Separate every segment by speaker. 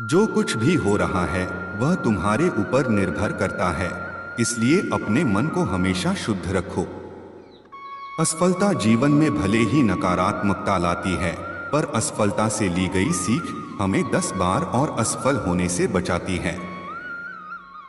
Speaker 1: जो कुछ भी हो रहा है वह तुम्हारे ऊपर निर्भर करता है, इसलिए अपने मन को हमेशा शुद्ध रखो। असफलता जीवन में भले ही नकारात्मकता लाती है, पर असफलता से ली गई सीख हमें 10 बार और असफल होने से बचाती है।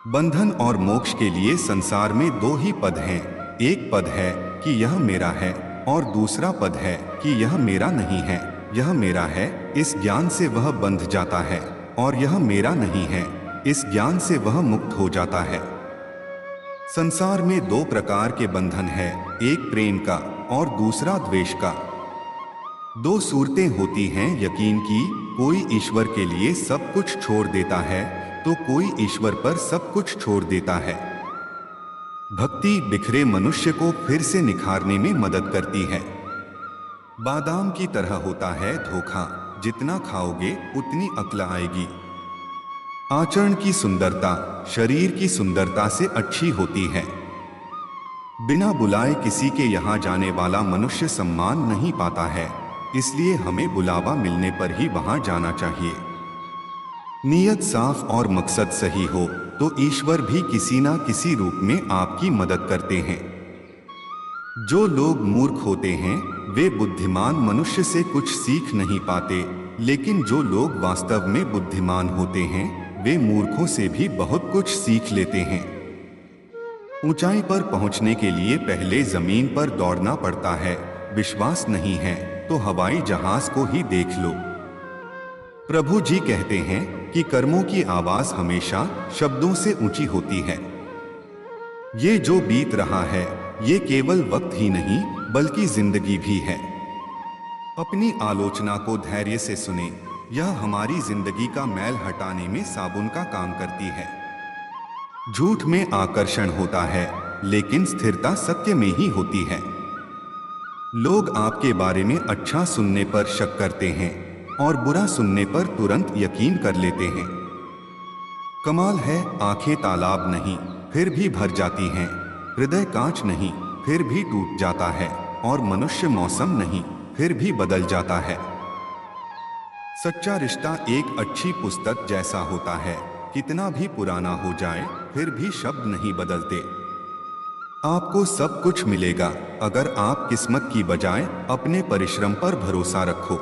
Speaker 1: बंधन और मोक्ष के लिए संसार में दो ही पद हैं। एक पद है कि यह मेरा है और दूसरा पद है कि यह मेरा नहीं है। यह मेरा है, इस ज्ञान से वह बंध जाता है, और यह मेरा नहीं है, इस ज्ञान से वह मुक्त हो जाता है। संसार में दो प्रकार के बंधन है, एक प्रेम का और दूसरा द्वेष का। दो सूरतें होती हैं यकीन की, कोई ईश्वर के लिए सब कुछ छोड़ देता है तो कोई ईश्वर पर सब कुछ छोड़ देता है। भक्ति बिखरे मनुष्य को फिर से निखारने में मदद करती है। बादाम की तरह होता है धोखा, जितना खाओगे उतनी अक्ल आएगी। आचरण की सुंदरता शरीर की सुंदरता से अच्छी होती है। बिना बुलाए किसी के यहाँ जाने वाला मनुष्य सम्मान नहीं पाता है, इसलिए हमें बुलावा मिलने पर ही वहां जाना चाहिए। नीयत साफ और मकसद सही हो तो ईश्वर भी किसी ना किसी रूप में आपकी मदद करते हैं। जो लोग मूर्ख होते हैं वे बुद्धिमान मनुष्य से कुछ सीख नहीं पाते, लेकिन जो लोग वास्तव में बुद्धिमान होते हैं वे मूर्खों से भी बहुत कुछ सीख लेते हैं। ऊंचाई पर पहुंचने के लिए पहले जमीन पर दौड़ना पड़ता है। विश्वास नहीं है तो हवाई जहाज को ही देख लो। प्रभु जी कहते हैं कि कर्मों की आवाज हमेशा शब्दों से ऊंची होती है। ये जो बीत रहा है ये केवल वक्त ही नहीं बल्कि जिंदगी भी है। अपनी आलोचना को धैर्य से सुने, यह हमारी जिंदगी का मैल हटाने में साबुन का काम करती है। झूठ में आकर्षण होता है लेकिन स्थिरता सत्य में ही होती है। लोग आपके बारे में अच्छा सुनने पर शक करते हैं और बुरा सुनने पर तुरंत यकीन कर लेते हैं। कमाल है, आंखें तालाब नहीं फिर भी भर जाती हैं, हृदय कांच नहीं फिर भी टूट जाता है, और मनुष्य मौसम नहीं फिर भी बदल जाता है। सच्चा रिश्ता एक अच्छी पुस्तक जैसा होता है, कितना भी पुराना हो जाए फिर भी शब्द नहीं बदलते। आपको सब कुछ मिलेगा अगर आप किस्मत की बजाय अपने परिश्रम पर भरोसा रखो।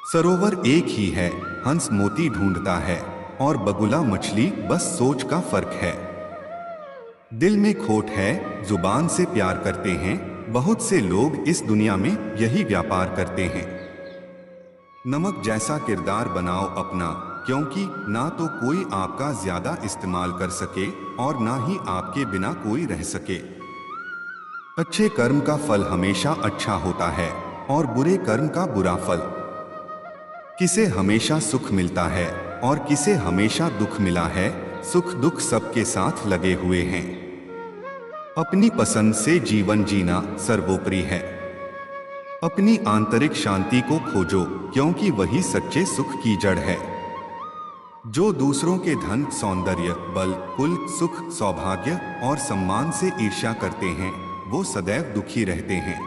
Speaker 1: सरोवर एक ही है, हंस मोती ढूंढता है और बगुला मछली बस सोच का फर्क है। दिल में खोट है, जुबान से प्यार करते हैं, बहुत से लोग इस दुनिया में यही व्यापार करते हैं। नमक जैसा किरदार बनाओ अपना, क्योंकि ना तो कोई आपका ज्यादा इस्तेमाल कर सके और ना ही आपके बिना कोई रह सके। अच्छे कर्म का फल हमेशा अच्छा होता है और बुरे कर्म का बुरा फल। किसे हमेशा सुख मिलता है और किसे हमेशा दुख मिला है, सुख दुख सबके साथ लगे हुए हैं। अपनी पसंद से जीवन जीना सर्वोपरि है। अपनी आंतरिक शांति को खोजो, क्योंकि वही सच्चे सुख की जड़ है। जो दूसरों के धन, सौंदर्य, बल, कुल, सुख, सौभाग्य और सम्मान से ईर्ष्या करते हैं वो सदैव दुखी रहते हैं।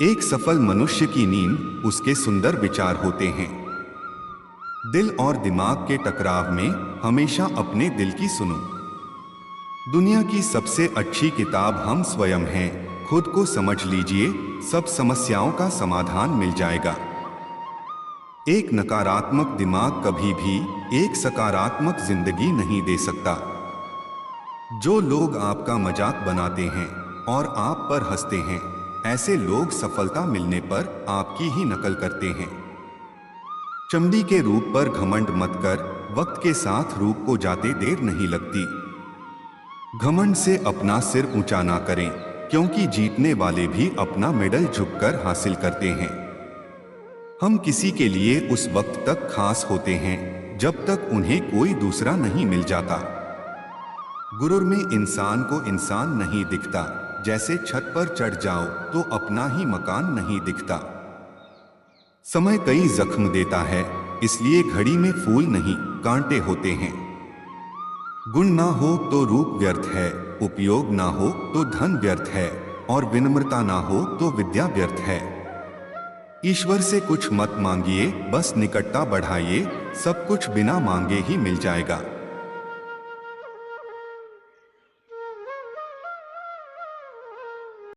Speaker 1: एक सफल मनुष्य की नींद उसके सुंदर विचार होते हैं। दिल और दिमाग के टकराव में हमेशा अपने दिल की सुनो। दुनिया की सबसे अच्छी किताब हम स्वयं हैं, खुद को समझ लीजिए, सब समस्याओं का समाधान मिल जाएगा। एक नकारात्मक दिमाग कभी भी एक सकारात्मक जिंदगी नहीं दे सकता। जो लोग आपका मजाक बनाते हैं और आप पर हंसते हैं, ऐसे लोग सफलता मिलने पर आपकी ही नकल करते हैं। चमड़ी के रूप पर घमंड मत कर, वक्त के साथ रूप को जाते देर नहीं लगती। घमंड से अपना सिर ऊंचा ना करें, क्योंकि जीतने वाले भी अपना मेडल झुककर हासिल करते हैं। हम किसी के लिए उस वक्त तक खास होते हैं जब तक उन्हें कोई दूसरा नहीं मिल जाता। गुरूर में इंसान को इंसान नहीं दिखता, जैसे छत पर चढ़ जाओ तो अपना ही मकान नहीं दिखता। समय कई जख्म देता है, इसलिए घड़ी में फूल नहीं कांटे होते हैं। गुण ना हो तो रूप व्यर्थ है, उपयोग ना हो तो धन व्यर्थ है, और विनम्रता ना हो तो विद्या व्यर्थ है। ईश्वर से कुछ मत मांगिए, बस निकटता बढ़ाइए, सब कुछ बिना मांगे ही मिल जाएगा।